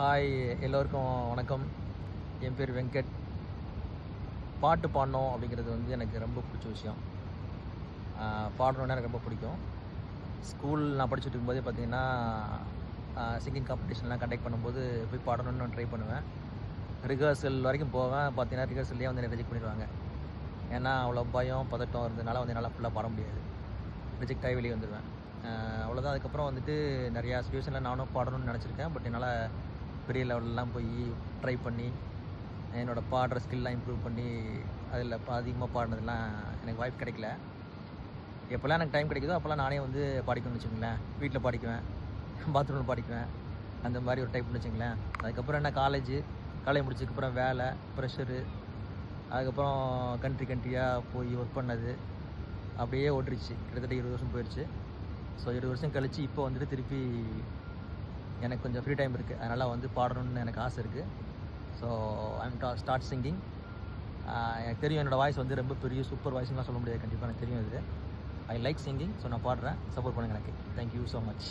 Hi, எல்லோருக்கும் வணக்கம். என் பேர் வெங்கட். பாட்டு பாடணும் அப்படிங்கிறது வந்து எனக்கு ரொம்ப பிடிச்ச விஷயம். பாடணுன்னா எனக்கு ரொம்ப பிடிக்கும். ஸ்கூல் நான் படிச்சுட்டு இருக்கும்போதே பார்த்தீங்கன்னா, சிங்கிங் காம்படிஷன்லாம் கண்டக்ட் பண்ணும்போது போய் பாடணும்னு ட்ரை பண்ணுவேன். ரிஹர்சல் வரைக்கும் போவேன். பார்த்தீங்கன்னா, ரிஹர்சல்லேயே வந்து என்னை ரிஜெக்ட் பண்ணிடுவாங்க. ஏன்னா அவ்வளோ பயம், பதட்டம் இருந்ததுனால வந்து என்னால் ஃபுல்லாக பாட முடியாது. ரிஜெக்ட் ஆகி வெளியே வந்துடுவேன். அவ்வளோதான். அதுக்கப்புறம் வந்துட்டு நிறையா சிச்சுவேஷனில் நானும் பாடணும்னு நினச்சிருக்கேன். பட் என்னால் பெரிய லெவல்லலாம் போய் ட்ரை பண்ணி என்னோடய பாடுற ஸ்கில்லாம் இம்ப்ரூவ் பண்ணி அதில் அதிகமாக பாடினதுலாம் எனக்கு வாய்ப்பு கிடைக்கல. எப்போல்லாம் எனக்கு டைம் கிடைக்குதோ அப்போல்லாம் நானே வந்து பாடிக்கணும்னு வச்சுக்கோங்களேன். வீட்டில் பாடிக்குவேன், பாத்ரூமில் பாடிக்குவேன். அந்த மாதிரி ஒரு டைப்னு வச்சுங்களேன். அதுக்கப்புறம் என்ன காலேஜ் முடிச்சதுக்கப்புறம் வேலை, ப்ரெஷரு, அதுக்கப்புறம் கண்ட்ரியாக போய் ஒர்க் பண்ணது அப்படியே ஓட்டிருச்சு. கிட்டத்தட்ட 20 வருஷம் போயிடுச்சு. ஸோ 20 வருஷம் கழித்து இப்போ வந்துட்டு திருப்பி எனக்கு கொஞ்சம் ஃப்ரீ டைம் இருக்குது. அதனால் வந்து பாடணும்னு எனக்கு ஆசை இருக்குது. So I'm start singing. எனக்கு தெரியும் என்னோடய வாய்ஸ் வந்து ரொம்ப பெரிய சூப்பர் வாய்ஸ்லாம் சொல்ல முடியாது. கண்டிப்பாக எனக்கு தெரியும் இது. I like singing. ஸோ நான் பாடுறேன். சப்போர்ட் பண்ணுங்கள் எனக்கு. Thank you so much.